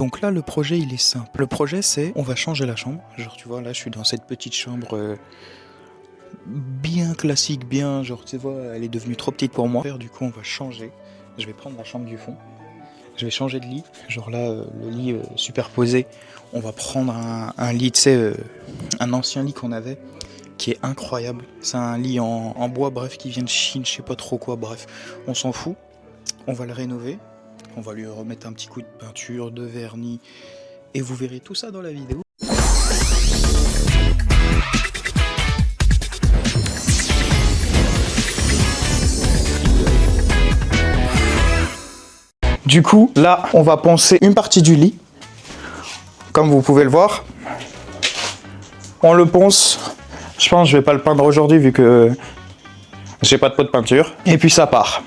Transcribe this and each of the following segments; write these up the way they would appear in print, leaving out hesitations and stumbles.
Donc là, le projet, il est simple. Le projet, c'est, on va changer la chambre. Genre, tu vois, là, je suis dans cette petite chambre bien classique, bien, genre, tu vois, elle est devenue trop petite pour moi. Du coup, on va changer. Je vais prendre la chambre du fond. Je vais changer de lit. Genre là, le lit superposé. On va prendre un lit, tu sais, un ancien lit qu'on avait, qui est incroyable. C'est un lit en bois, bref, qui vient de Chine, je sais pas trop quoi, bref. On s'en fout. On va le rénover. On va lui remettre un petit coup de peinture, de vernis. Et vous verrez tout ça dans la vidéo. Du coup, là, on va poncer une partie du lit. Comme vous pouvez le voir. On le ponce. Je pense que je vais pas le peindre aujourd'hui vu que j'ai pas de pot de peinture. Et puis ça part.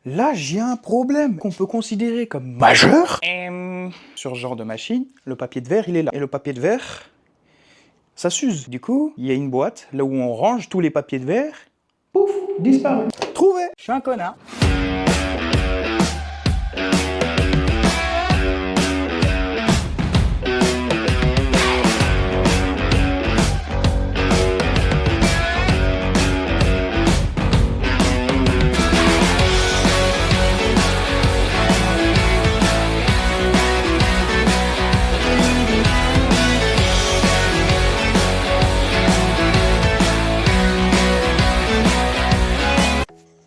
Là, j'ai un problème qu'on peut considérer comme majeur. Sur ce genre de machine, le papier de verre, il est là. Et le papier de verre, ça s'use. Du coup, il y a une boîte, là où on range tous les papiers de verre. Pouf, disparu. Trouvé. Je suis un connard.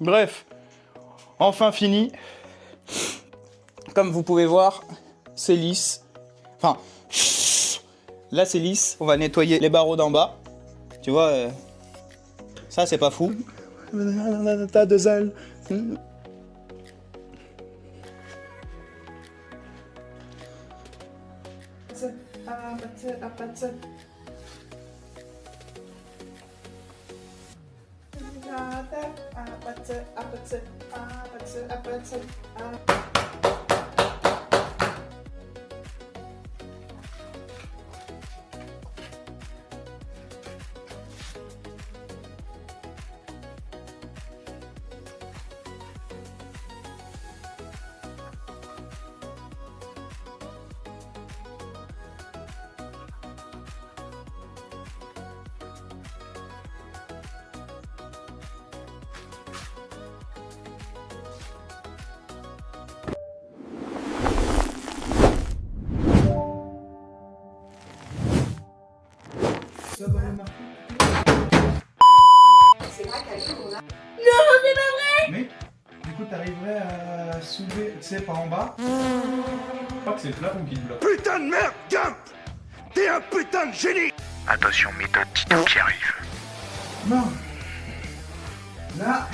Bref, enfin fini. Comme vous pouvez voir, c'est lisse. Enfin, là c'est lisse. On va nettoyer les barreaux d'en bas. Tu vois, ça c'est pas fou. T'as deux ailes. C'est vrai qu'à Lyon, on a... Non, c'est pas vrai. Mais, du coup, t'arriverais à soulever, tu sais, par en bas. Je crois que c'est le plafond qui te bloque. Putain de merde, Gump! T'es un putain de génie! Attention, méthode Tito qui arrive. Non. Là.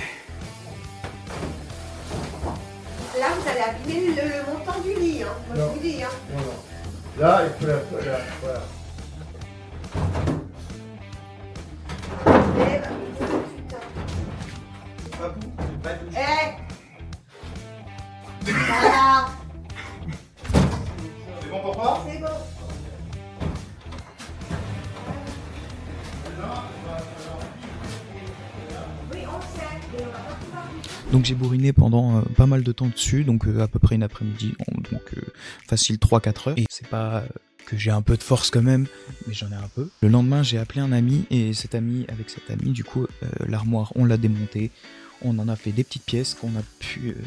Là, vous allez abîmer le montant du lit, hein. Moi, je vous dis, hein. Voilà. Là, il faut la... Là, voilà. Eh ben, putain. Pas vous, c'est pas tout. Voilà. C'est bon pour toi? C'est bon. Oui, on sait, mais on va pas pouvoir... Donc j'ai bourriné pendant pas mal de temps dessus, donc à peu près une après-midi, donc facile 3-4 heures. Et c'est pas que j'ai un peu de force quand même, mais j'en ai un peu. Le lendemain, j'ai appelé un ami, et avec cet ami, du coup, l'armoire, on l'a démontée. On en a fait des petites pièces qu'on a pu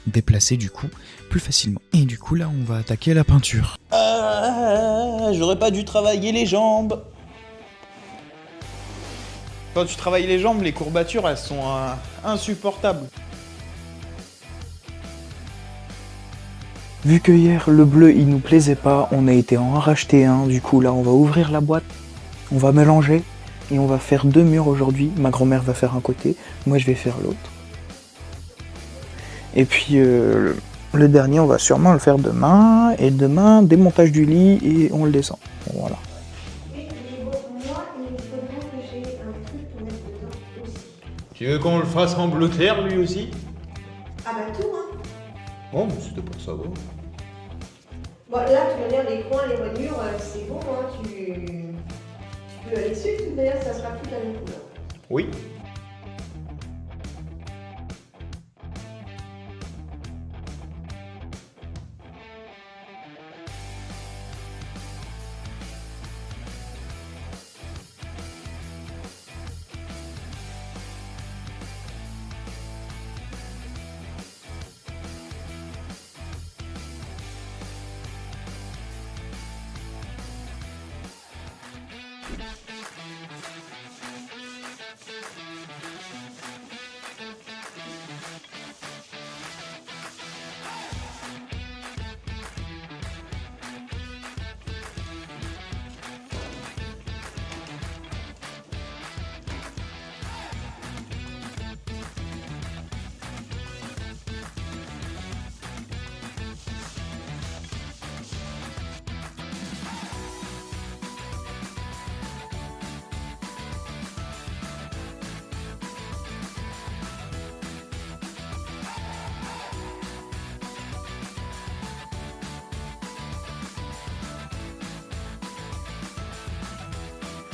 déplacer, du coup, plus facilement. Et du coup, là, on va attaquer la peinture. J'aurais pas dû travailler les jambes. Quand tu travailles les jambes, les courbatures, elles sont insupportables. Vu que hier, le bleu, il nous plaisait pas, on a été en racheter un. Du coup, là, on va ouvrir la boîte, on va mélanger. Et on va faire 2 murs aujourd'hui. Ma grand-mère va faire un côté, moi je vais faire l'autre. Et puis le dernier, on va sûrement le faire demain. Et demain, démontage du lit et on le descend. Voilà. Oui, mais bon, moi, il faudrait que j'ai un truc pour mettre dedans aussi. Tu veux qu'on le fasse en bleu clair lui aussi? Ah bah tout, hein. Oh, mais c'était pour savoir. Bon, là, de toute manière, les coins, les moignures, c'est bon, hein. Tu peux aller dessus, de toute manière, ça sera plus la même couleur. Oui.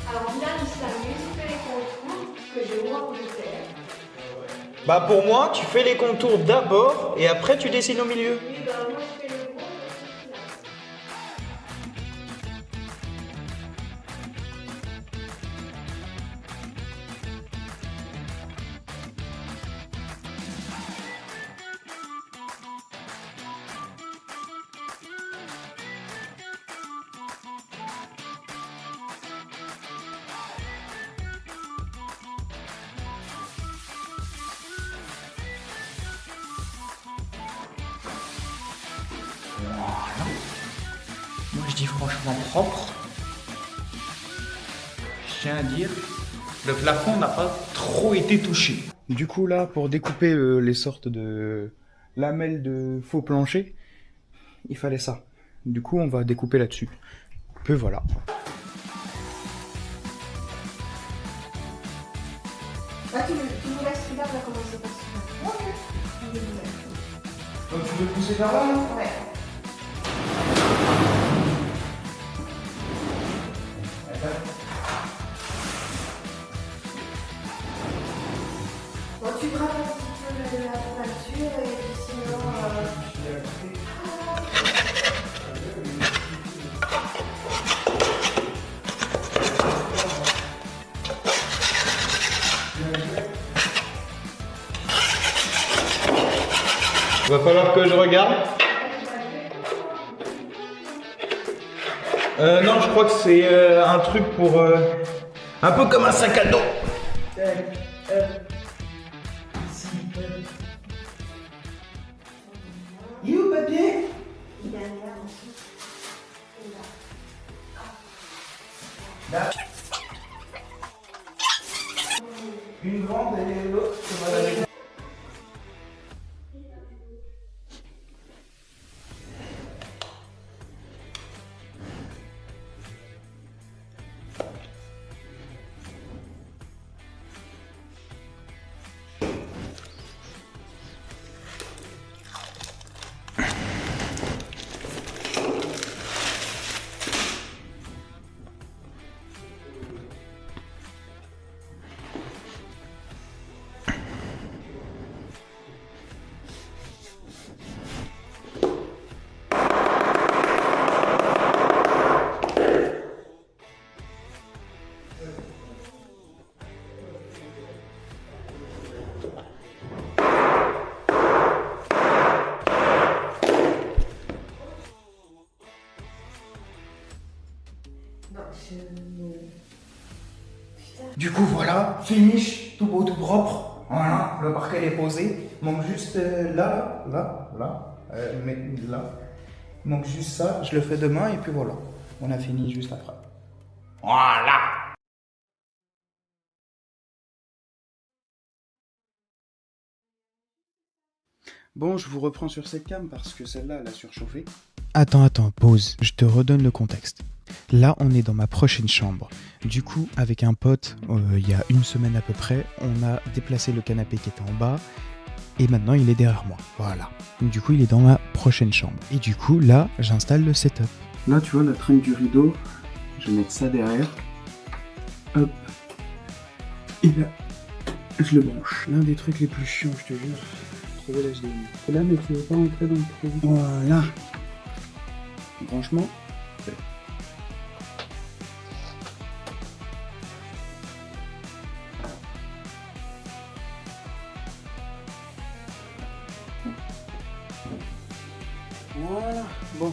Alors là, il s'amuse, il fait les contours, parce que j'ai moins de faire. Bah pour moi, tu fais les contours d'abord et après tu dessines au milieu. Oui, bah moi, je fais le gros, là. Moi je dis franchement propre. Je tiens à dire, le plafond n'a pas trop été touché. Du coup là, pour découper les sortes de lamelles de faux plancher, il fallait ça. Du coup on va découper là-dessus. Puis voilà. Bah, tu nous laisses celui-là, on va commencer par celui-là. Ok. Je vais vous mettre. Donc tu veux pousser par là, non? Ouais. Bon, tu grattes un petit peu la peinture et puis sinon... Va falloir que je regarde. Non, je crois que c'est un truc pour... un peu comme un sac à dos. Il est où le papier? Il est derrière, ensuite. Là. Une grande et l'autre, ça va aller. Du coup voilà, finish, tout beau, tout propre. Voilà, le parquet est posé. Manque juste là. Mais là. Manque juste ça, je le fais demain et puis voilà. On a fini juste après. Voilà. Bon, je vous reprends sur cette cam parce que celle-là, elle a surchauffé. Attends, pause. Je te redonne le contexte. Là, on est dans ma prochaine chambre. Du coup, avec un pote, il y a une semaine à peu près, on a déplacé le canapé qui était en bas. Et maintenant, il est derrière moi. Voilà. Du coup, il est dans ma prochaine chambre. Et du coup, là, j'installe le setup. Là, tu vois, la tringle du rideau. Je vais mettre ça derrière. Hop. Et là, je le branche. L'un des trucs les plus chiants, je te jure. Trouver la HDMI. Et là, mais tu veux pas entrer dans le trou. Voilà. Franchement. Voilà. Bon,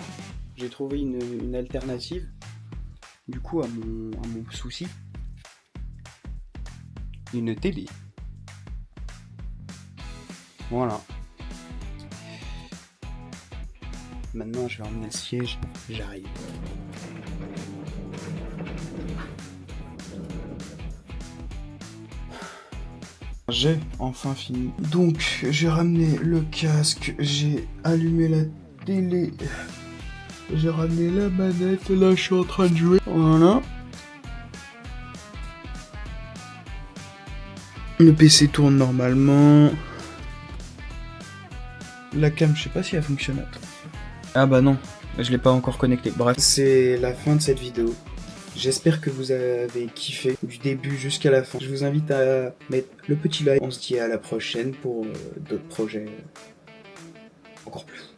j'ai trouvé une alternative. Du coup, à mon souci. Une télé. Voilà. Maintenant, je vais emmener le siège. J'arrive. J'ai enfin fini. Donc, j'ai ramené le casque, j'ai allumé la télé, j'ai ramené la manette, là je suis en train de jouer. Voilà. Le PC tourne normalement. La cam, je sais pas si elle fonctionne. Ah bah non, je l'ai pas encore connecté. Bref, c'est la fin de cette vidéo. J'espère que vous avez kiffé du début jusqu'à la fin. Je vous invite à mettre le petit like. On se dit à la prochaine pour d'autres projets encore plus.